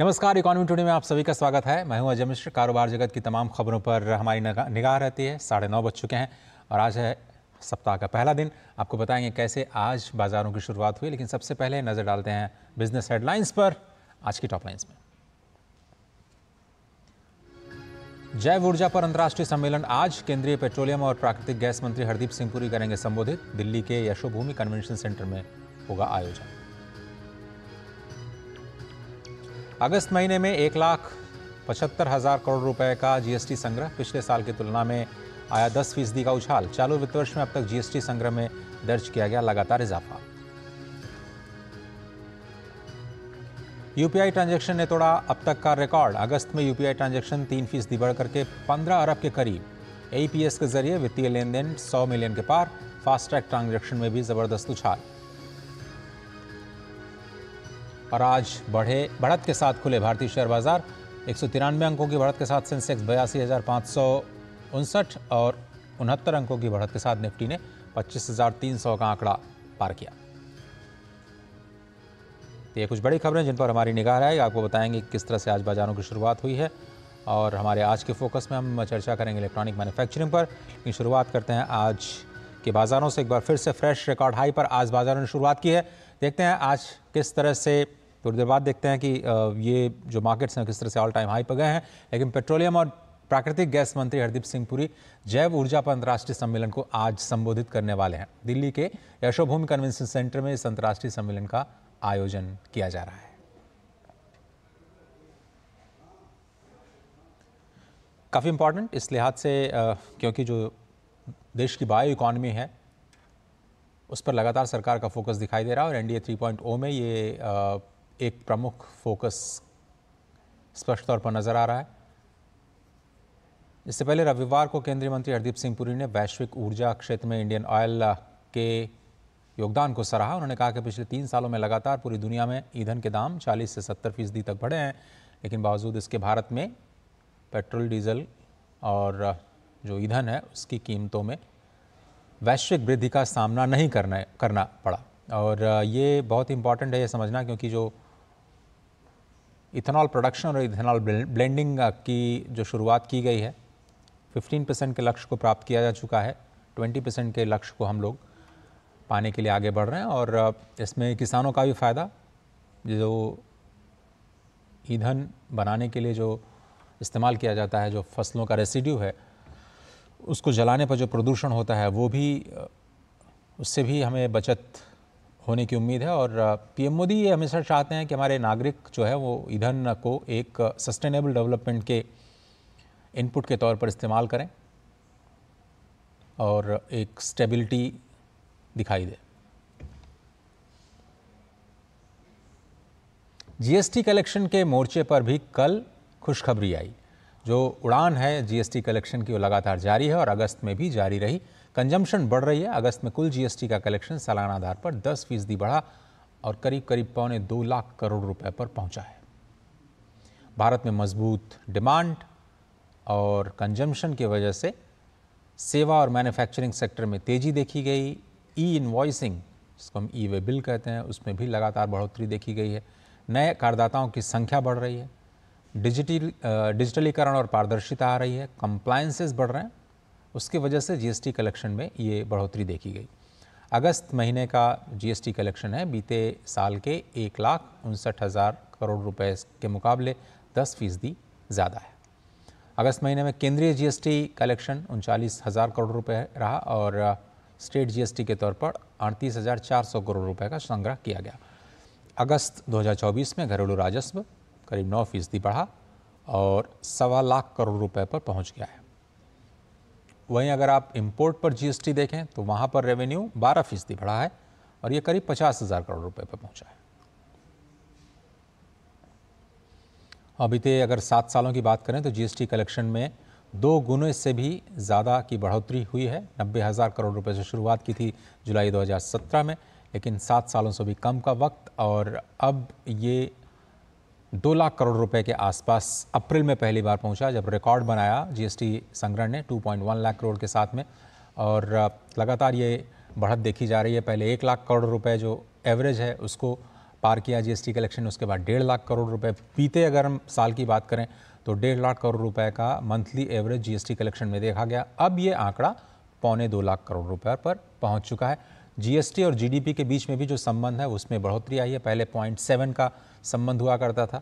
नमस्कार, economy today में आप सभी का स्वागत है। मैं हूं अजय मिश्र। कारोबार जगत की तमाम खबरों पर हमारी निगाह रहती है। 9:30 बज चुके हैं और आज है सप्ताह का पहला दिन। आपको बताएंगे कैसे आज बाजारों की शुरुआत हुई, लेकिन सबसे पहले नजर डालते हैं बिजनेस हेडलाइंस पर। आज की टॉप लाइंस में जैव ऊर्जा पर अंतर्राष्ट्रीय सम्मेलन आज। केंद्रीय पेट्रोलियम और प्राकृतिक गैस मंत्री हरदीप सिंह पुरी करेंगे संबोधित। दिल्ली के यशोभूमि कन्वेंशन सेंटर में होगा आयोजन। अगस्त महीने में 1,75,000 करोड़ रुपए का जीएसटी संग्रह। पिछले साल की तुलना में आया 10% का उछाल। चालू वित्त वर्ष में अब तक जीएसटी संग्रह में दर्ज किया गया लगातार इजाफा। यूपीआई ट्रांजैक्शन ने तोड़ा अब तक का रिकॉर्ड। अगस्त में यूपीआई ट्रांजैक्शन 3% बढ़ करके 15 अरब के करीब। एईपीएस के जरिए वित्तीय लेन देन 100 मिलियन के पार। फास्टैग ट्रांजैक्शन में भी जबरदस्त उछाल। और आज बढ़त के साथ खुले भारतीय शेयर बाजार। 193 अंकों की बढ़त के साथ सेंसेक्स 82,559 और 69 अंकों की बढ़त के साथ निफ्टी ने 25,300 का आंकड़ा पार किया। तो ये कुछ बड़ी खबरें जिन पर हमारी निगाह रहेगी। आपको बताएंगे किस तरह से आज बाजारों की शुरुआत हुई है और हमारे आज के फोकस में हम चर्चा करेंगे इलेक्ट्रॉनिक मैन्युफैक्चरिंग पर। लेकिन शुरुआत करते हैं आज के बाजारों से। एक बार फिर से फ्रेश रिकॉर्ड हाई पर आज बाजारों ने शुरुआत की है। देखते हैं आज किस तरह से, थोड़ी देर बाद देखते हैं कि ये जो मार्केट्स हैं किस तरह से ऑल टाइम हाई पर गए हैं। लेकिन पेट्रोलियम और प्राकृतिक गैस मंत्री हरदीप सिंह पुरी जैव ऊर्जा पर अंतर्राष्ट्रीय सम्मेलन को आज संबोधित करने वाले हैं। दिल्ली के यशोभूमि कन्वेंशन सेंटर में इस अंतर्राष्ट्रीय सम्मेलन का आयोजन किया जा रहा है। काफ़ी इंपॉर्टेंट इस लिहाज से क्योंकि जो देश की बायो इकॉनमी है उस पर लगातार सरकार का फोकस दिखाई दे रहा है और एनडीए 3.0 में ये एक प्रमुख फोकस स्पष्ट तौर पर नजर आ रहा है। इससे पहले रविवार को केंद्रीय मंत्री हरदीप सिंह पुरी ने वैश्विक ऊर्जा क्षेत्र में इंडियन ऑयल के योगदान को सराहा। उन्होंने कहा कि पिछले 3 सालों में लगातार पूरी दुनिया में ईंधन के दाम 40 से 70% तक बढ़े हैं, लेकिन बावजूद इसके भारत में पेट्रोल, डीजल और जो ईंधन है उसकी कीमतों में वैश्विक वृद्धि का सामना नहीं करना पड़ा। और ये बहुत इंपॉर्टेंट है ये समझना, क्योंकि जो इथेनॉल प्रोडक्शन और इथेनॉल ब्लेंडिंग की जो शुरुआत की गई है, 15% के लक्ष्य को प्राप्त किया जा चुका है। 20% के लक्ष्य को हम लोग पाने के लिए आगे बढ़ रहे हैं और इसमें किसानों का भी फ़ायदा। जो ईंधन बनाने के लिए जो इस्तेमाल किया जाता है, जो फसलों का रेसिड्यू है, उसको जलाने पर जो प्रदूषण होता है वो भी, उससे भी हमें बचत होने की उम्मीद है। और पीएम मोदी ये हमेशा चाहते हैं कि हमारे नागरिक जो है वो ईंधन को एक सस्टेनेबल डेवलपमेंट के इनपुट के तौर पर इस्तेमाल करें और एक स्टेबिलिटी दिखाई दे। जीएसटी कलेक्शन के मोर्चे पर भी कल खुशखबरी आई। जो उड़ान है जीएसटी कलेक्शन की वो लगातार जारी है और अगस्त में भी जारी रही। कंजम्पशन बढ़ रही है। अगस्त में कुल जीएसटी का कलेक्शन सालाना आधार पर 10% बढ़ा और करीब 2.25 लाख करोड़ रुपए पर पहुंचा है। भारत में मजबूत डिमांड और कंजम्पशन की वजह से सेवा और मैन्युफैक्चरिंग सेक्टर में तेजी देखी गई। ई इनवॉइसिंग, जिसको हम ई वे बिल कहते हैं, उसमें भी लगातार बढ़ोतरी देखी गई है। नए करदाताओं की संख्या बढ़ रही है। डिजिटलीकरण और पारदर्शिता आ रही है। कंप्लायंसेस बढ़ रहे हैं। उसकी वजह से जीएसटी कलेक्शन में ये बढ़ोतरी देखी गई। अगस्त महीने का जीएसटी कलेक्शन है बीते साल के 1,59,000 करोड़ रुपए के मुकाबले 10% ज़्यादा है। अगस्त महीने में केंद्रीय जीएसटी कलेक्शन 39,000 करोड़ रुपए रहा और स्टेट जीएसटी के तौर पर 38,400 करोड़ रुपए का संग्रह किया गया। अगस्त 2024 में घरेलू राजस्व करीब 9% बढ़ा और 1.25 लाख करोड़ रुपए पर पहुंच गया है। वहीं अगर आप इंपोर्ट पर जीएसटी देखें तो वहां पर रेवेन्यू 12% बढ़ा है और ये करीब 50,000 करोड़ रुपए पर पहुंचा है। बीते अगर 7 सालों की बात करें तो जीएसटी कलेक्शन में 2 गुने से भी ज़्यादा की बढ़ोतरी हुई है। 90,000 करोड़ रुपए से शुरुआत की थी जुलाई 2017 में, लेकिन 7 सालों से भी कम का वक्त और अब ये 2 लाख करोड़ रुपए के आसपास अप्रैल में पहली बार पहुंचा, जब रिकॉर्ड बनाया जीएसटी संग्रह ने 2.1 लाख करोड़ के साथ में। और लगातार ये बढ़त देखी जा रही है। पहले 1 लाख करोड़ रुपए जो एवरेज है उसको पार किया जीएसटी कलेक्शन। उसके बाद 1.5 लाख करोड़ रुपए बीते अगर हम साल की बात करें तो 1.5 लाख करोड़ रुपए का मंथली एवरेज जीएसटी कलेक्शन में देखा गया। अब ये आंकड़ा 1.25 लाख करोड़ रुपए पर पहुंच चुका है। जीएसटी और जीडीपी के बीच में भी जो संबंध है उसमें बढ़ोतरी आई है। पहले 0.7 का संबंध हुआ करता था,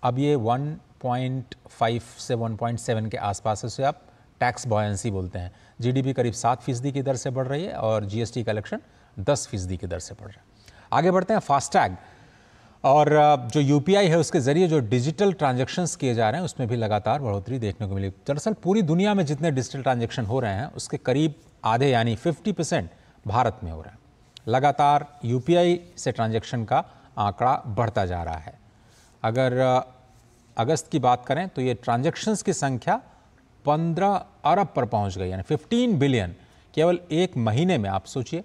अब ये 1.5 से 1.7 के आसपास है। उसे आप टैक्स बॉयंसी बोलते हैं। जीडीपी करीब 7% की दर से बढ़ रही है और जीएसटी कलेक्शन 10% की दर से बढ़ रहा है। आगे बढ़ते हैं फास्टैग और जो यूपीआई है उसके जरिए जो डिजिटल ट्रांजैक्शंस किए जा रहे हैं उसमें भी लगातार बढ़ोतरी देखने को मिली। दरअसल पूरी दुनिया में जितने डिजिटल ट्रांजैक्शन हो रहे हैं उसके करीब आधे यानी 50% भारत में हो रहा है। लगातार यूपीआई से ट्रांजैक्शन का आंकड़ा बढ़ता जा रहा है। अगर अगस्त की बात करें तो ये ट्रांजैक्शंस की संख्या 15 अरब पर पहुंच गई, यानी 15 बिलियन केवल एक महीने में। आप सोचिए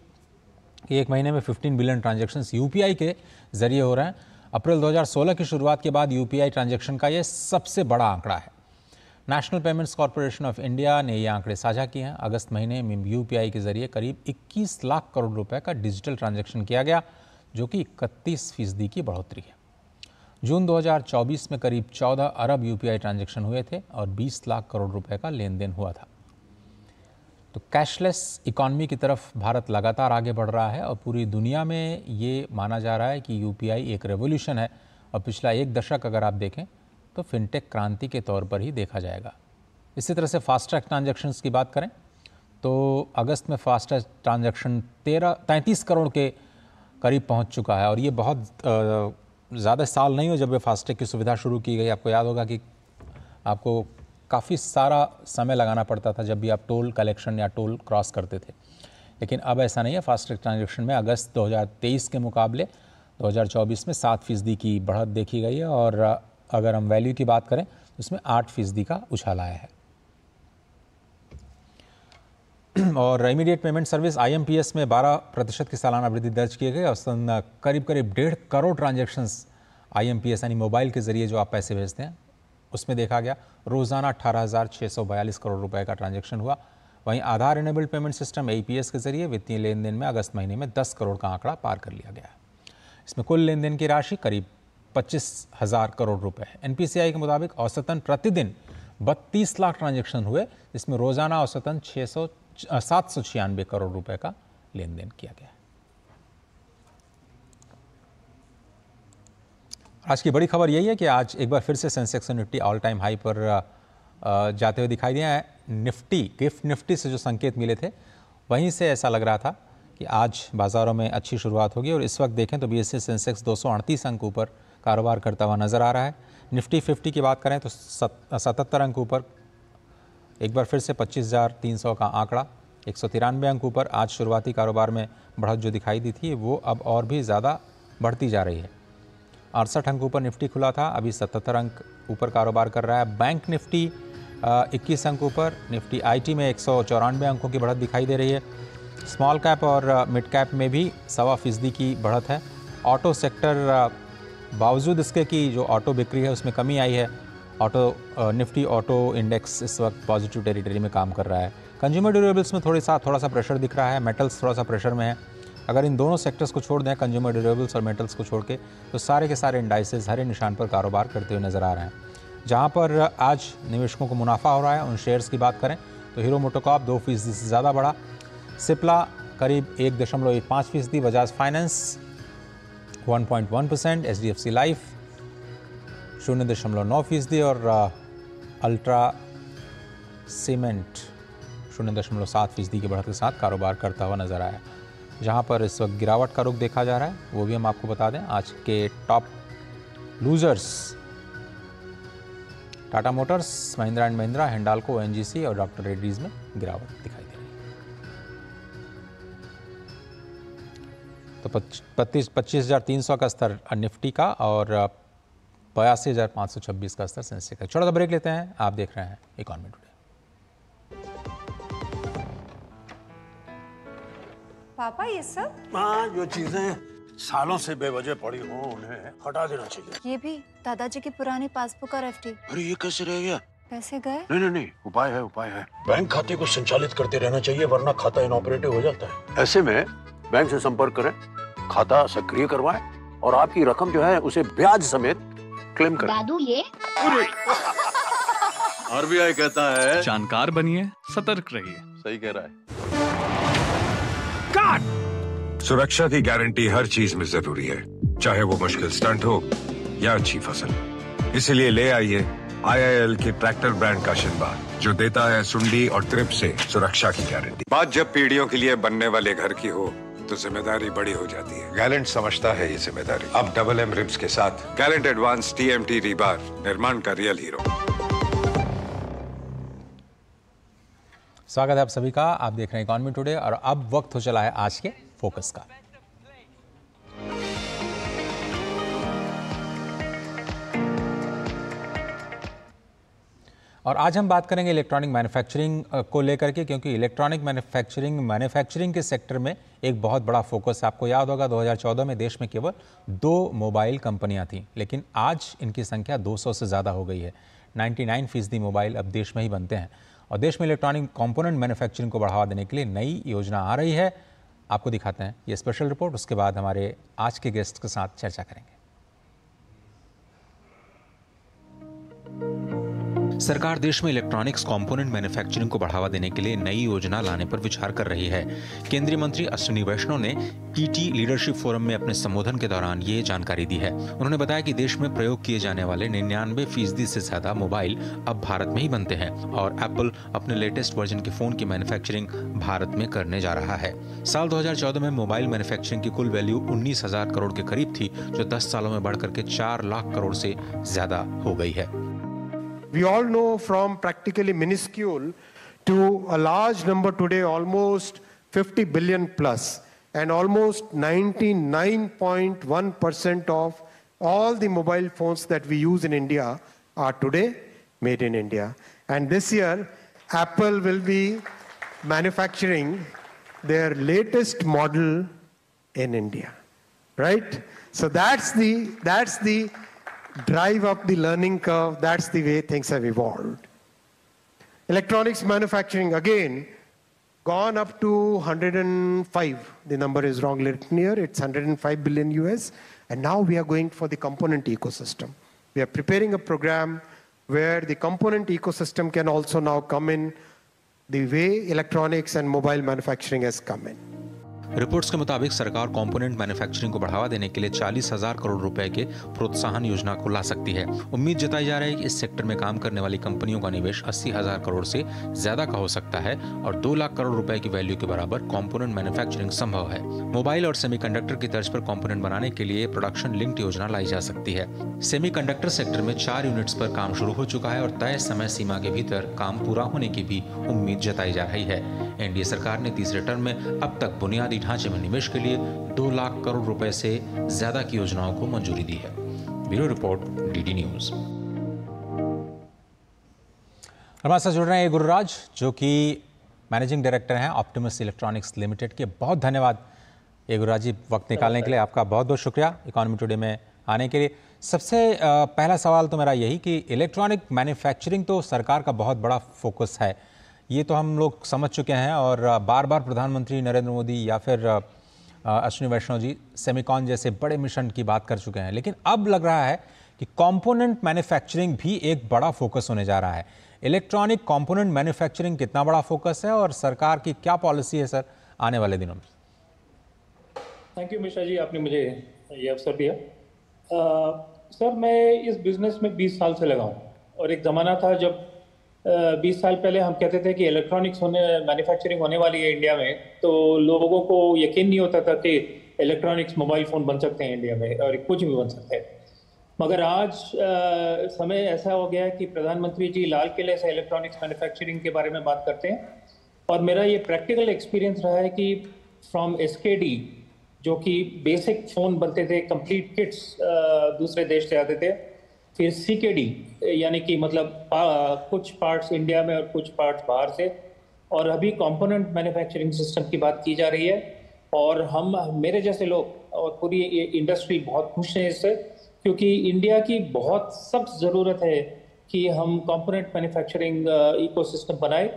कि एक महीने में 15 बिलियन ट्रांजैक्शंस यूपीआई के जरिए हो रहे हैं। अप्रैल 2016 की शुरुआत के बाद यूपीआई ट्रांजैक्शन का ये सबसे बड़ा आंकड़ा है। National payments corporation of India ने ये आंकड़े साझा किए हैं। अगस्त महीने में यूपीआई के जरिए करीब 21 लाख करोड़ रुपए का डिजिटल ट्रांजैक्शन किया गया, जो कि 31% की बढ़ोतरी है। जून 2024 में करीब 14 अरब यूपीआई ट्रांजैक्शन हुए थे और 20 लाख करोड़ रुपए का लेन देन हुआ था। तो कैशलेस इकॉनमी की तरफ भारत लगातार आगे बढ़ रहा है और पूरी दुनिया में ये माना जा रहा है कि यूपीआई एक रेवोल्यूशन है और पिछला एक दशक अगर आप देखें तो फिनटेक क्रांति के तौर पर ही देखा जाएगा। इसी तरह से फास्टैग ट्रांजैक्शंस की बात करें तो अगस्त में फास्टैग ट्रांजैक्शन 33 करोड़ के करीब पहुंच चुका है और ये बहुत ज़्यादा साल नहीं हो जब ये फास्टैग की सुविधा शुरू की गई। आपको याद होगा कि आपको काफ़ी सारा समय लगाना पड़ता था जब भी आप टोल कलेक्शन या टोल क्रॉस करते थे, लेकिन अब ऐसा नहीं है। फास्टैग ट्रांजैक्शन में अगस्त 2023 के मुकाबले 2024 में 7% की बढ़त देखी गई है और अगर हम वैल्यू की बात करें तो इसमें 8% का उछाल आया है। और इमीडिएट पेमेंट सर्विस IMPS में 12% की सालाना वृद्धि दर्ज की गई। औसतन करीब 1.5 करोड़ ट्रांजैक्शंस IMPS यानी मोबाइल के जरिए जो आप पैसे भेजते हैं उसमें देखा गया। रोज़ाना 18,642 करोड़ रुपए का ट्रांजैक्शन हुआ। वहीं आधार इनेबल्ड पेमेंट सिस्टम APS के जरिए वित्तीय लेन देन में अगस्त महीने में 10 करोड़ का आंकड़ा पार कर लिया गया। इसमें कुल लेन देन की राशि करीब 25,000 करोड़ रुपए है। NPCI के मुताबिक औसतन प्रतिदिन 32 लाख ट्रांजैक्शन हुए, जिसमें रोज़ाना औसतन 796 करोड़ रुपए का लेन देन किया गया। आज की बड़ी खबर यही है कि आज एक बार फिर से सेंसेक्स और निफ्टी ऑल टाइम हाई पर जाते हुए दिखाई दिया है। गिफ्ट निफ्टी से जो संकेत मिले थे वहीं से ऐसा लग रहा था कि आज बाज़ारों में अच्छी शुरुआत होगी और इस वक्त देखें तो BSE सेंसेक्स 238 अंक ऊपर कारोबार करता हुआ नज़र आ रहा है। निफ्टी 50 की बात करें तो 77 अंक ऊपर, एक बार फिर से 25,300 का आंकड़ा 193 अंक ऊपर। आज शुरुआती कारोबार में बढ़त जो दिखाई दी थी वो अब और भी ज़्यादा बढ़ती जा रही है। 68 अंक ऊपर निफ्टी खुला था, अभी 77 अंक ऊपर कारोबार कर रहा है। बैंक निफ्टी 21 अंक ऊपर, निफ्टी IT में 194 अंकों की बढ़त दिखाई दे रही है। स्मॉल कैप और मिड कैप में भी 1.25% की बढ़त है। ऑटो सेक्टर बावजूद इसके कि जो ऑटो बिक्री है उसमें कमी आई है, निफ्टी ऑटो इंडेक्स इस वक्त पॉजिटिव टेरिटरी में काम कर रहा है। कंज्यूमर ड्यूरेबल्स में थोड़ा सा प्रेशर दिख रहा है। मेटल्स थोड़ा सा प्रेशर में है। अगर इन दोनों सेक्टर्स को छोड़ दें, कंज्यूमर ड्यूरेबल्स और मेटल्स को छोड़ के, तो सारे के सारे इंडाइसेस हरे निशान पर कारोबार करते हुए नजर आ रहे हैं। जहां पर आज निवेशकों को मुनाफा हो रहा है उन शेयर्स की बात करें तो हीरो मोटोकॉर्प 2% से ज़्यादा बढ़ा, सिप्ला करीब 1.15%, बजाज फाइनेंस 1.1%, HDFC लाइफ 0.9% और अल्ट्रा सीमेंट 0.7% की बढ़त के साथ कारोबार करता हुआ नजर आया। जहां पर इस वक्त गिरावट का रुख देखा जा रहा है वो भी हम आपको बता दें। आज के top losers Tata Motors, Mahindra and Mahindra, Hindalco, ONGC और डॉक्टर रेड्डीज में गिरावट दिखाई दे रही है। तो 25,300 का स्तर निफ्टी का और 82,526 का स्तर सेंसेक्स का। छोटा सा ब्रेक लेते हैं। आप देख रहे हैं इकोनॉमी टुडे। पापा ये सब? हाँ, जो चीजें सालों से बेवजह पड़ी हो उन्हें हटा देना चाहिए। ये भी दादाजी की पुरानी पासबुक और FD। अरे ये कैसे रह गया? पैसे गए? नहीं, उपाय है। बैंक खाते को संचालित करते रहना चाहिए वरना खाता इनऑपरेटिव हो जाता है। ऐसे में बैंक से संपर्क करें, खाता सक्रिय करवाएं और आपकी रकम जो है उसे ब्याज समेत क्लेम कर। दादू ये आरबीआई कहता है जानकार बनिए, सतर्क रहिए। सही कह रहा है। सुरक्षा की गारंटी हर चीज में जरूरी है, चाहे वो मुश्किल स्टंट हो या अच्छी फसल। इसलिए ले आइए IIL के ट्रैक्टर ब्रांड का शिनबार, जो देता है सुंडी और ट्रिप से सुरक्षा की गारंटी। बात जब पीढ़ियों के लिए बनने वाले घर की हो तो जिम्मेदारी बड़ी हो जाती है। गैलेंट समझता है ये जिम्मेदारी। अब डबल M रिब्स के साथ गैलेंट एडवांस TMT रीबार, निर्माण का रियल हीरो। स्वागत है आप सभी का। आप देख रहे हैं इकोनॉमी टुडे और अब वक्त हो चला है आज के फोकस का। और आज हम बात करेंगे इलेक्ट्रॉनिक मैन्युफैक्चरिंग को लेकर के, क्योंकि इलेक्ट्रॉनिक मैन्युफैक्चरिंग के सेक्टर में एक बहुत बड़ा फोकस है। आपको याद होगा 2014 में देश में केवल 2 मोबाइल कंपनियां थीं, लेकिन आज इनकी संख्या 200 से ज़्यादा हो गई है। 99% मोबाइल अब देश में ही बनते हैं और देश में इलेक्ट्रॉनिक कंपोनेंट मैन्युफैक्चरिंग को बढ़ावा देने के लिए नई योजना आ रही है। आपको दिखाते हैं ये स्पेशल रिपोर्ट, उसके बाद हमारे आज के गेस्ट के साथ चर्चा करेंगे। सरकार देश में इलेक्ट्रॉनिक्स कंपोनेंट मैन्युफैक्चरिंग को बढ़ावा देने के लिए नई योजना लाने पर विचार कर रही है। केंद्रीय मंत्री अश्विनी वैष्णव ने ET लीडरशिप फोरम में अपने संबोधन के दौरान ये जानकारी दी है। उन्होंने बताया कि देश में प्रयोग किए जाने वाले 99% से ज्यादा मोबाइल अब भारत में ही बनते हैं और एप्पल अपने लेटेस्ट वर्जन के फोन की मैन्युफैक्चरिंग भारत में करने जा रहा है। साल 2014 में मोबाइल मैन्युफैक्चरिंग की कुल वैल्यू 19,000 करोड़ के करीब थी, जो 10 सालों में बढ़कर के 4 लाख करोड़ से ज्यादा हो गई है। We all know from practically minuscule to a large number today, almost 50 billion plus, and almost 99.1% of all the mobile phones that we use in India are today made in India. And this year, Apple will be manufacturing their latest model in India, right? So that's the drive up the learning curve. That's the way things have evolved. Electronics manufacturing, again, gone up to 105. The number is wrong written here. It's 105 billion US. And now we are going for the component ecosystem. We are preparing a program where the component ecosystem can also now come in the way electronics and mobile manufacturing has come in. Reports के मुताबिक सरकार component manufacturing को बढ़ावा देने के लिए 40,000 करोड़ रुपए के प्रोत्साहन योजना को ला सकती है। उम्मीद जताई जा रही है कि इस सेक्टर में काम करने वाली कंपनियों का निवेश 80,000 करोड़ से ज्यादा का हो सकता है और 2 लाख करोड़ रुपए की वैल्यू के बराबर कंपोनेंट मैन्युफैक्चरिंग संभव है। मोबाइल और सेमीकंडक्टर की तर्ज पर कंपोनेंट बनाने के लिए प्रोडक्शन लिंक्ड योजना लाई जा सकती है। सेमीकंडक्टर सेक्टर में 4 यूनिट्स पर काम शुरू हो चुका है और तय समय सीमा के भीतर काम पूरा होने की भी उम्मीद जताई जा रही है। एनडीए सरकार ने तीसरे टर्म में अब तक बुनियादी ढांचे में निवेश के लिए 2 लाख करोड़ रुपए से ज्यादा की योजनाओं को मंजूरी दी है। Bureau report, DD news. हमारे साथ जुड़ रहे हैं गुरुराज, जो कि मैनेजिंग डायरेक्टर हैं ऑप्टिमस इलेक्ट्रॉनिक्स लिमिटेड के। बहुत धन्यवाद गुरुराज जी, वक्त निकालने के लिए आपका बहुत बहुत शुक्रिया इकोनॉमी टुडे में आने के लिए। सबसे पहला सवाल तो मेरा यही कि इलेक्ट्रॉनिक मैन्युफैक्चरिंग तो सरकार का बहुत बड़ा फोकस है, ये तो हम लोग समझ चुके हैं और बार बार प्रधानमंत्री नरेंद्र मोदी या फिर अश्विनी वैष्णव जी सेमिकॉन जैसे बड़े मिशन की बात कर चुके हैं, लेकिन अब लग रहा है कि कंपोनेंट मैन्युफैक्चरिंग भी एक बड़ा फोकस होने जा रहा है। इलेक्ट्रॉनिक कंपोनेंट मैन्युफैक्चरिंग कितना बड़ा फोकस है और सरकार की क्या पॉलिसी है सर आने वाले दिनों में? थैंक यू मिश्रा जी, आपने मुझे ये अवसर दिया। सर, मैं इस बिजनेस में 20 साल से लगा हूँ और एक ज़माना था जब 20 साल पहले हम कहते थे कि इलेक्ट्रॉनिक्स मैन्युफैक्चरिंग होने वाली है इंडिया में, तो लोगों को यकीन नहीं होता था कि इलेक्ट्रॉनिक्स मोबाइल फ़ोन बन सकते हैं इंडिया में और कुछ भी बन सकता है। मगर आज समय ऐसा हो गया है कि प्रधानमंत्री जी लाल किले से इलेक्ट्रॉनिक्स मैन्युफैक्चरिंग के बारे में बात करते हैं और मेरा ये प्रैक्टिकल एक्सपीरियंस रहा है कि फ्रॉम SKD, जो कि बेसिक फ़ोन बनते थे, कंप्लीट किट्स दूसरे देश से आते थे, फिर CKD यानी कि मतलब कुछ पार्ट्स इंडिया में और कुछ पार्ट्स बाहर से, और अभी कंपोनेंट मैन्युफैक्चरिंग सिस्टम की बात की जा रही है। और हम, मेरे जैसे लोग और पूरी इंडस्ट्री बहुत खुश हैं इससे, क्योंकि इंडिया की बहुत सख्त ज़रूरत है कि हम कंपोनेंट मैन्युफैक्चरिंग इकोसिस्टम बनाए।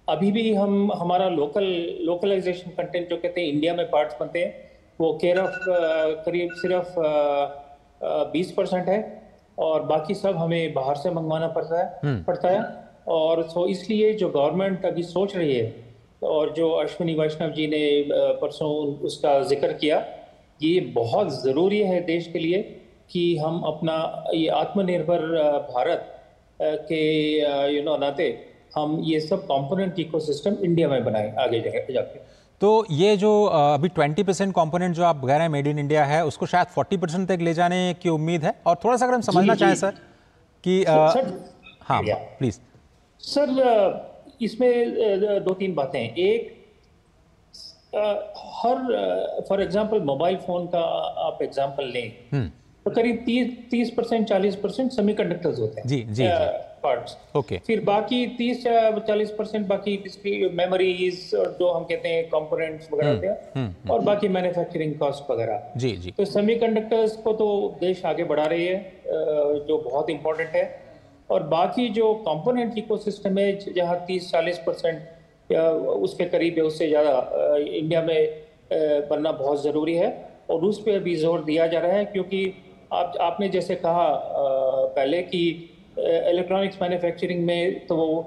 अभी भी हमारा लोकलाइजेशन कंटेंट जो कहते हैं इंडिया में पार्ट्स बनते हैं, वो केयर ऑफ करीब सिर्फ 20% है, और बाकी सब हमें बाहर से मंगवाना पड़ता है। और तो इसलिए जो गवर्नमेंट अभी सोच रही है, और जो अश्विनी वैष्णव जी ने परसों उसका जिक्र किया, ये बहुत ज़रूरी है देश के लिए कि हम अपना ये आत्मनिर्भर भारत के नाते हम ये सब कंपोनेंट इकोसिस्टम इंडिया में बनाएं आगे जाके। तो ये जो अभी 20% कंपोनेंट जो आप कह रहे हैं मेड इन इंडिया है, उसको शायद 40% तक ले जाने की उम्मीद है। और थोड़ा सा अगर हम समझना चाहें सर कि हाँ प्लीज सर, इसमें 2-3 बातें। एक, her for example mobile phone का आप एग्जांपल लें तो करीब 30% 40% सेमीकंडक्टर्स होते हैं, जी पार्ट्स। ओके। फिर बाकी 30-40% बाकी मेमोरीज और जो हम कहते हैं कंपोनेंट्स वगैरह होते हैं, और बाकी मैन्युफैक्चरिंग कॉस्ट वगैरह। जी। तो सेमीकंडक्टर्स को तो देश आगे बढ़ा रही है, जो बहुत इंपॉर्टेंट है। और बाकी जो कंपोनेंट इकोसिस्टम है, जहाँ 30-40% या उसके करीब है, उससे ज़्यादा इंडिया में बनना बहुत ज़रूरी है, और उस पर अभी जोर दिया जा रहा है। क्योंकि आपने जैसे कहा पहले कि इलेक्ट्रॉनिक्स मैन्युफैक्चरिंग में तो वो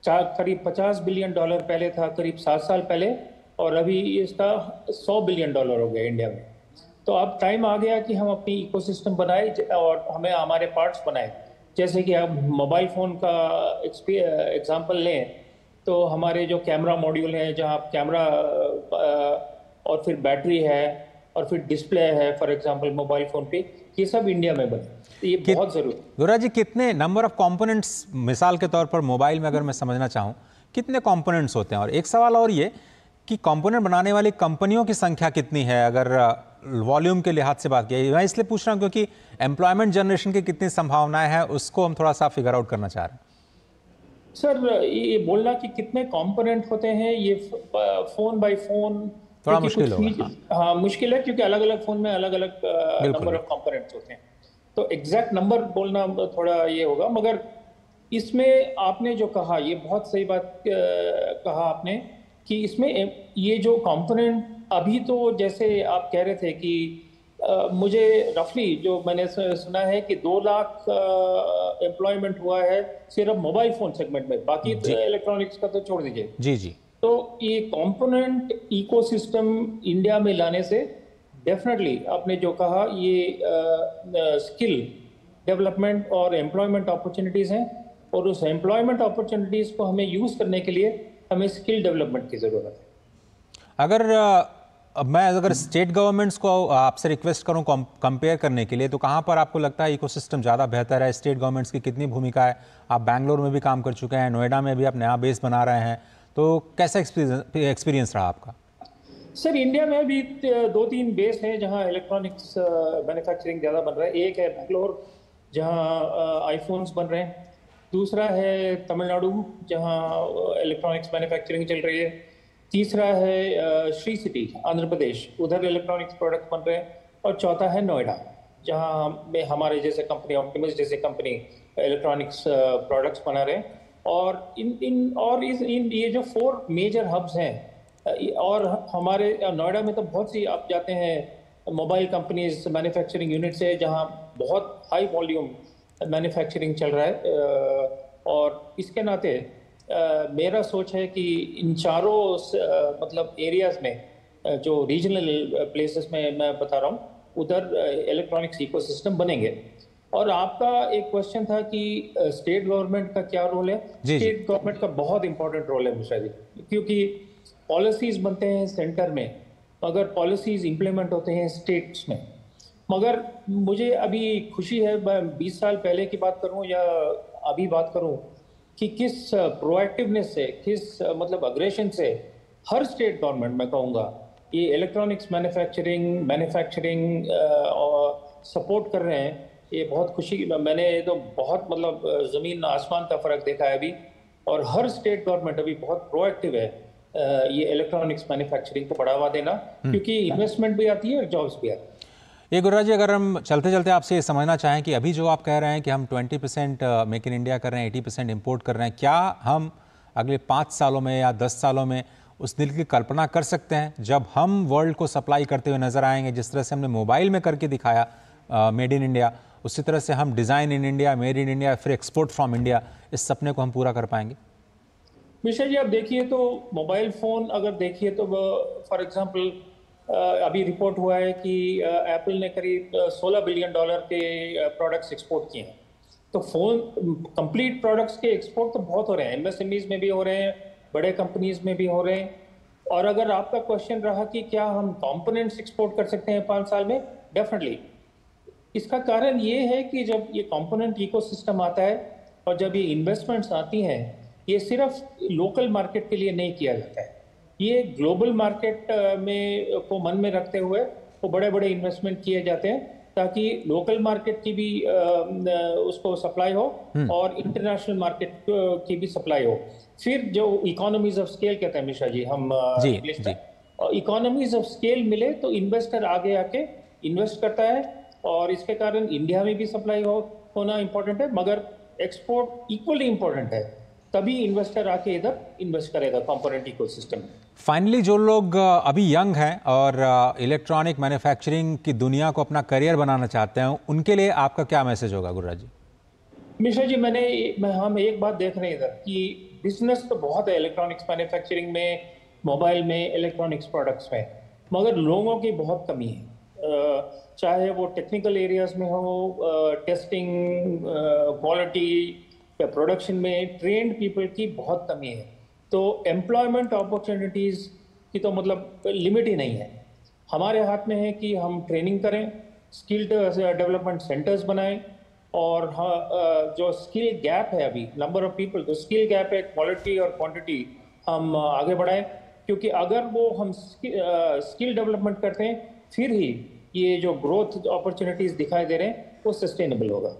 करीब $50 बिलियन पहले था, करीब 7 साल पहले, और अभी इसका $100 बिलियन हो गया इंडिया में। तो अब टाइम आ गया कि हम अपनी इकोसिस्टम बनाए और हमें हमारे पार्ट्स बनाए। जैसे कि आप मोबाइल फ़ोन का एग्जांपल लें, तो हमारे जो कैमरा मॉड्यूल हैं, जहाँ कैमरा और फिर बैटरी है और फिर डिस्प्ले है, फॉर एग्जांपल मोबाइल फ़ोन पे, ये सब इंडिया में बने। ये बहुत ज़रूरी। गौरा जी, कितने नंबर ऑफ कंपोनेंट्स, मिसाल के तौर पर मोबाइल में अगर मैं समझना चाहूँ, कितने कंपोनेंट्स होते हैं? और एक सवाल और ये कि कंपोनेंट बनाने वाली कंपनियों की संख्या कितनी है अगर वॉल्यूम के लिहाज से बात की? मैं इसलिए पूछ रहा हूँ क्योंकि एम्प्लॉयमेंट जनरेशन की कितनी संभावनाएं हैं, उसको हम थोड़ा सा फिगर आउट करना चाह रहे हैं। सर, ये बोलना कि कितने कंपोनेंट होते हैं, ये फोन बाय फोन थोड़ा मुश्किल होगा। हाँ, मुश्किल है, क्योंकि अलग अलग फोन में अलग अलग नंबर ऑफ कंपोनेंट्स होते हैं। तो एग्जैक्ट नंबर बोलना थोड़ा ये होगा। मगर इसमें आपने जो कहा, ये बहुत सही बात कहा आपने, कि इसमें ये जो कंपोनेंट अभी तो जैसे आप कह रहे थे कि मुझे रफली जो मैंने सुना है कि 2 लाख एम्प्लॉयमेंट हुआ है सिर्फ मोबाइल फोन सेगमेंट में, बाकी इलेक्ट्रॉनिक्स का तो छोड़ दीजिए। जी। तो ये कंपोनेंट इकोसिस्टम इंडिया में लाने से डेफिनेटली आपने जो कहा, ये स्किल डेवलपमेंट और एम्प्लॉयमेंट अपॉर्चुनिटीज़ हैं, और उस एम्प्लॉयमेंट अपॉर्चुनिटीज़ को हमें यूज़ करने के लिए हमें स्किल डेवलपमेंट की ज़रूरत है। अगर स्टेट गवर्नमेंट्स को आपसे रिक्वेस्ट करूं कंपेयर करने के लिए, तो कहां पर आपको लगता है इकोसिस्टम ज़्यादा बेहतर है? स्टेट गवर्नमेंट्स की कितनी भूमिका है? आप बैंगलोर में भी काम कर चुके हैं, नोएडा में भी आप नया बेस बना रहे हैं, तो कैसा एक्सपीरियंस रहा आपका? सर, इंडिया में भी 2-3 बेस हैं जहां इलेक्ट्रॉनिक्स मैन्युफैक्चरिंग ज़्यादा बन रहा है। एक है बैंगलोर, जहां आईफोन्स बन रहे हैं। दूसरा है तमिलनाडु, जहां इलेक्ट्रॉनिक्स मैन्युफैक्चरिंग चल रही है। तीसरा है श्री सिटी, आंध्र प्रदेश, उधर इलेक्ट्रॉनिक्स प्रोडक्ट बन रहे हैं। और चौथा है नोएडा, जहां में हमारे जैसे कंपनी, ऑप्टिमस जैसे कंपनी इलेक्ट्रॉनिक्स प्रोडक्ट्स बना रहे हैं। और ये जो 4 मेजर हब्स हैं, और हमारे नोएडा में तो बहुत सी आप जाते हैं मोबाइल कंपनीज मैन्युफैक्चरिंग यूनिट्स है, जहां बहुत हाई वॉल्यूम मैन्युफैक्चरिंग चल रहा है। और इसके नाते मेरा सोच है कि इन चारों मतलब एरियाज में, जो रीजनल प्लेसेस में मैं बता रहा हूँ, उधर इलेक्ट्रॉनिक्स इकोसिस्टम बनेंगे। और आपका एक क्वेश्चन था कि स्टेट गवर्नमेंट का क्या रोल है? स्टेट गवर्नमेंट का बहुत इंपॉर्टेंट रोल है मिश्रा जी, क्योंकि पॉलिसीज बनते हैं सेंटर में, मगर पॉलिसीज इंप्लीमेंट होते हैं स्टेट्स में। मगर मुझे अभी खुशी है, मैं 20 साल पहले की बात करूं या अभी बात करूं, कि किस प्रोएक्टिवनेस से, किस मतलब अग्रेशन से हर स्टेट गवर्नमेंट, मैं कहूँगा, ये इलेक्ट्रॉनिक्स मैन्युफैक्चरिंग और सपोर्ट कर रहे हैं। ये बहुत खुशी, मैंने तो बहुत मतलब ज़मीन आसमान का फ़र्क देखा है अभी। और हर स्टेट गवर्नमेंट अभी बहुत प्रोएक्टिव है ये इलेक्ट्रॉनिक्स मैन्युफैक्चरिंग को बढ़ावा देना, क्योंकि इन्वेस्टमेंट भी आती है और जॉब्स भी आती है। ये गुरुराज जी, अगर हम चलते चलते आपसे ये समझना चाहें कि अभी जो आप कह रहे हैं कि हम 20% मेक इन इंडिया कर रहे हैं, 80% इंपोर्ट कर रहे हैं, क्या हम अगले 5 सालों में या 10 सालों में उस दिन की कल्पना कर सकते हैं जब हम वर्ल्ड को सप्लाई करते हुए नजर आएंगे, जिस तरह से हमने मोबाइल में करके दिखाया मेड इन इंडिया, उसी तरह से हम design in India, made in India, फिर एक्सपोर्ट फ्रॉम इंडिया, इस सपने को हम पूरा कर पाएंगे? मिश्रा जी, आप देखिए तो मोबाइल फ़ोन अगर देखिए तो फॉर एग्जांपल अभी रिपोर्ट हुआ है कि एप्पल ने करीब $16 बिलियन के प्रोडक्ट्स एक्सपोर्ट किए हैं। तो फ़ोन कंप्लीट प्रोडक्ट्स के एक्सपोर्ट तो बहुत हो रहे हैं, एमएसएमईज में भी हो रहे हैं, बड़े कंपनीज में भी हो रहे हैं। और अगर आपका क्वेश्चन रहा कि क्या हम कंपोनेंट्स एक्सपोर्ट कर सकते हैं 5 साल में, डेफिनेटली। इसका कारण ये है कि जब ये कंपोनेंट इकोसिस्टम आता है और जब ये इन्वेस्टमेंट्स आती हैं, ये सिर्फ लोकल मार्केट के लिए नहीं किया जाता है, ये ग्लोबल मार्केट में को मन में रखते हुए वो बड़े बड़े इन्वेस्टमेंट किए जाते हैं ताकि लोकल मार्केट की भी उसको सप्लाई हो और इंटरनेशनल मार्केट की भी सप्लाई हो। फिर जो इकोनॉमीज ऑफ स्केल कहते हैं मिश्रा जी, हम इंग्लिश में, इकोनॉमीज ऑफ स्केल मिले तो इन्वेस्टर आगे आके इन्वेस्ट करता है और इसके कारण इंडिया में भी सप्लाई होना इम्पोर्टेंट है, मगर एक्सपोर्ट इक्वली इम्पोर्टेंट है, तभी इन्वेस्टर आके इधर इन्वेस्ट करेगा कंपोनेंट इकोसिस्टम में। फाइनली जो लोग अभी यंग हैं और इलेक्ट्रॉनिक मैन्युफैक्चरिंग की दुनिया को अपना करियर बनाना चाहते हैं, उनके लिए आपका क्या मैसेज होगा गुरुराज जी? मिश्रा जी, हम एक बात देख रहे हैं इधर कि बिजनेस तो बहुत है इलेक्ट्रॉनिक्स मैन्युफैक्चरिंग में, मोबाइल में, इलेक्ट्रॉनिक्स प्रोडक्ट्स में, मगर लोगों की बहुत कमी है। चाहे वो टेक्निकल एरियाज में हो, टेस्टिंग, क्वालिटी या प्रोडक्शन में ट्रेंड पीपल की बहुत कमी है। तो एम्प्लॉयमेंट अपॉर्चुनिटीज़ की तो मतलब लिमिट ही नहीं है। हमारे हाथ में है कि हम ट्रेनिंग करें, स्किल डेवलपमेंट सेंटर्स बनाएं और जो स्किल गैप है अभी, नंबर ऑफ पीपल, जो स्किल गैप है, क्वालिटी और क्वांटिटी हम आगे बढ़ाएं, क्योंकि अगर वो हम स्किल डेवलपमेंट करते हैं फिर ही ये जो ग्रोथ अपॉर्चुनिटीज़ दिखाई दे रहे हैं वो सस्टेनेबल होगा।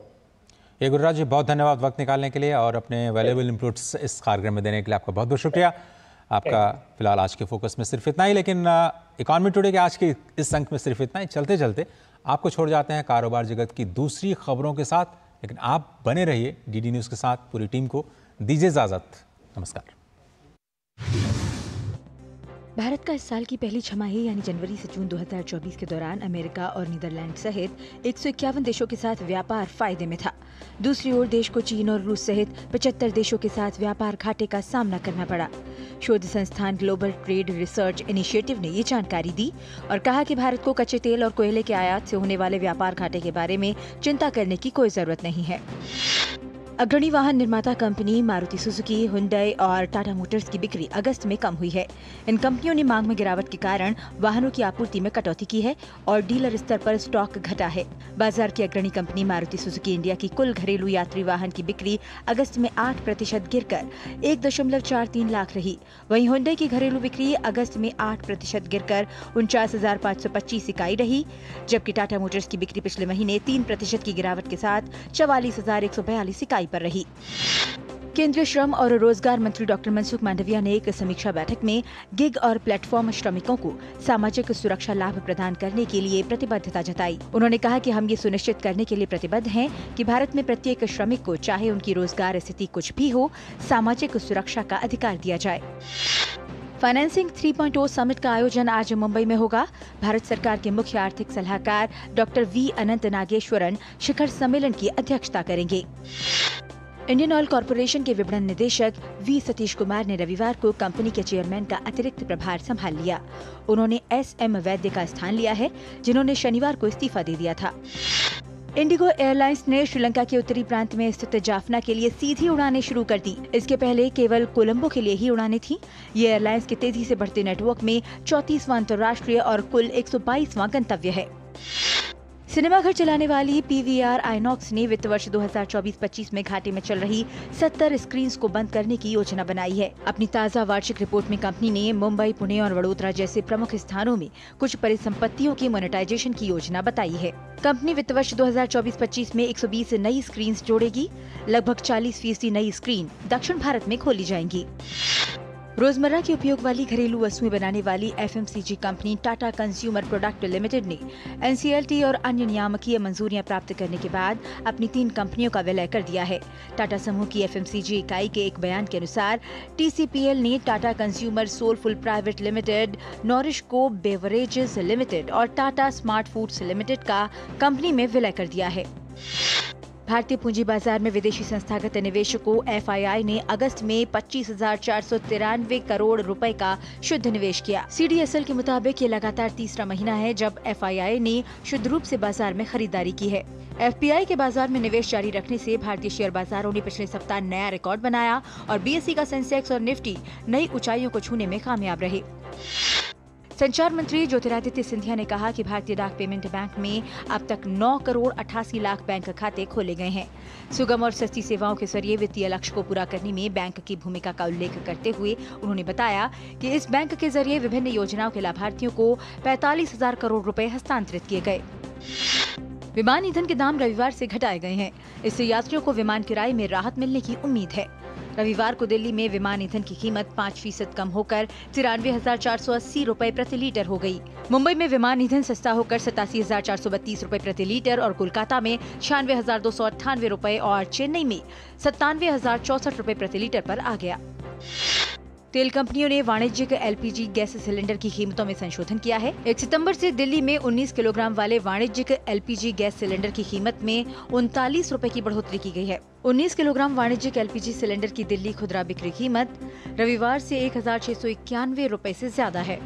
ये गुरुराज जी, बहुत धन्यवाद वक्त निकालने के लिए और अपने वैल्यूएबल इनपुट्स इस कार्यक्रम में देने के लिए आपका बहुत बहुत शुक्रिया। आपका फिलहाल आज के फोकस में सिर्फ इतना ही, लेकिन इकॉनमी टुडे के आज के इस अंक में सिर्फ इतना ही। चलते चलते आपको छोड़ जाते हैं कारोबार जगत की दूसरी खबरों के साथ, लेकिन आप बने रहिए डीडी न्यूज़ के साथ। पूरी टीम को दीजिए इजाज़त, नमस्कार। भारत का इस साल की पहली छमाही यानी जनवरी से जून 2024 के दौरान अमेरिका और नीदरलैंड सहित 151 देशों के साथ व्यापार फायदे में था। दूसरी ओर देश को चीन और रूस सहित 75 देशों के साथ व्यापार घाटे का सामना करना पड़ा। शोध संस्थान ग्लोबल ट्रेड रिसर्च इनिशिएटिव ने ये जानकारी दी और कहा कि भारत को कच्चे तेल और कोयले के आयात से होने वाले व्यापार घाटे के बारे में चिंता करने की कोई जरूरत नहीं है। अग्रणी वाहन निर्माता कंपनी मारुति सुजुकी, हुंडई और टाटा मोटर्स की बिक्री अगस्त में कम हुई है। इन कंपनियों ने मांग में गिरावट के कारण वाहनों की आपूर्ति में कटौती की है और डीलर स्तर पर स्टॉक घटा है। बाजार की अग्रणी कंपनी मारुति सुजुकी इंडिया की कुल घरेलू यात्री वाहन की बिक्री अगस्त में 8% गिरकर 1.43 लाख रही। वहीं हुंडई की घरेलू बिक्री अगस्त में 8% गिरकर 49,525 इकाई रही, जबकि टाटा मोटर्स की बिक्री पिछले महीने 3% की गिरावट के साथ 44,142 इकाई पर रही। केंद्रीय श्रम और रोजगार मंत्री डॉक्टर मनसुख मांडविया ने एक समीक्षा बैठक में गिग और प्लेटफॉर्म श्रमिकों को सामाजिक सुरक्षा लाभ प्रदान करने के लिए प्रतिबद्धता जताई। उन्होंने कहा कि हम ये सुनिश्चित करने के लिए प्रतिबद्ध हैं कि भारत में प्रत्येक श्रमिक को, चाहे उनकी रोजगार स्थिति कुछ भी हो, सामाजिक सुरक्षा का अधिकार दिया जाए। फाइनेंसिंग 3.0 समिट का आयोजन आज मुंबई में होगा। भारत सरकार के मुख्य आर्थिक सलाहकार डॉक्टर वी अनंत नागेश्वरन शिखर सम्मेलन की अध्यक्षता करेंगे। इंडियन ऑयल कॉरपोरेशन के विपणन निदेशक वी सतीश कुमार ने रविवार को कंपनी के चेयरमैन का अतिरिक्त प्रभार संभाल लिया। उन्होंने एस.एम. वैद्य का स्थान लिया है, जिन्होंने शनिवार को इस्तीफा दे दिया था। इंडिगो एयरलाइंस ने श्रीलंका के उत्तरी प्रांत में स्थित जाफना के लिए सीधी उड़ानें शुरू कर दी। इसके पहले केवल कोलंबो के लिए ही उड़ानें थीं। ये एयरलाइंस के तेजी से बढ़ते नेटवर्क में 34वां अंतर्राष्ट्रीय और कुल 122वां गंतव्य है। सिनेमाघर चलाने वाली पीवीआर आइनॉक्स ने वित्त वर्ष 2024-25 में घाटे में चल रही 70 स्क्रीन्स को बंद करने की योजना बनाई है। अपनी ताज़ा वार्षिक रिपोर्ट में कंपनी ने मुंबई, पुणे और वडोदरा जैसे प्रमुख स्थानों में कुछ परिसंपत्तियों की मोनेटाइजेशन की योजना बताई है। कंपनी वित्त वर्ष 2024-25 में 120 नई स्क्रीन्स जोड़ेगी। लगभग 40% नई स्क्रीन दक्षिण भारत में खोली जाएंगी। रोजमर्रा के उपयोग वाली घरेलू वस्तुएं बनाने वाली FMCG company Tata consumer product limited ने NCLT और अन्य नियामकीय मंजूरियां प्राप्त करने के बाद अपनी 3 कंपनियों का विलय कर दिया है। टाटा समूह की FMCG इकाई के एक बयान के अनुसार TCPL ने Tata consumer soulful private limited, NourishCo beverages limited और टाटा स्मार्ट फूड्स लिमिटेड का कंपनी में विलय कर दिया है। भारतीय पूंजी बाजार में विदेशी संस्थागत निवेशकों FII ने अगस्त में 25,493 करोड़ रुपए का शुद्ध निवेश किया। CDSL के मुताबिक ये लगातार तीसरा महीना है जब FII ने शुद्ध रूप से बाजार में खरीदारी की है। FPI के बाजार में निवेश जारी रखने से भारतीय शेयर बाजारों ने पिछले सप्ताह नया रिकॉर्ड बनाया और BSE का सेंसेक्स और निफ्टी नई ऊंचाइयों को छूने में कामयाब रहे। संचार मंत्री ज्योतिरादित्य सिंधिया ने कहा कि भारतीय डाक पेमेंट बैंक में अब तक 9 करोड़ 88 लाख बैंक खाते खोले गए हैं। सुगम और सस्ती सेवाओं के जरिए वित्तीय लक्ष्य को पूरा करने में बैंक की भूमिका का उल्लेख करते हुए उन्होंने बताया कि इस बैंक के जरिए विभिन्न योजनाओं के लाभार्थियों को 45,000 करोड़ रुपए हस्तांतरित किए गए। विमान ईंधन के दाम रविवार से घटाए गए हैं। इससे यात्रियों को विमान किराए में राहत मिलने की उम्मीद है। रविवार को दिल्ली में विमान ईंधन की कीमत 5% कम होकर 93,480 रुपए प्रति लीटर हो गई। मुंबई में विमान ईंधन सस्ता होकर 87,432 रुपए प्रति लीटर और कोलकाता में 96,298 रुपए और चेन्नई में 97,064 रुपए प्रति लीटर पर आ गया। तेल कंपनियों ने वाणिज्यिक LPG गैस सिलेंडर की कीमतों में संशोधन किया है। 1 सितंबर से दिल्ली में 19 किलोग्राम वाले वाणिज्यिक LPG गैस सिलेंडर की कीमत में 39 रुपए की बढ़ोतरी की गई है। 19 किलोग्राम वाणिज्यिक LPG सिलेंडर की दिल्ली खुदरा बिक्री कीमत रविवार से 1,691 रुपए से ज्यादा है।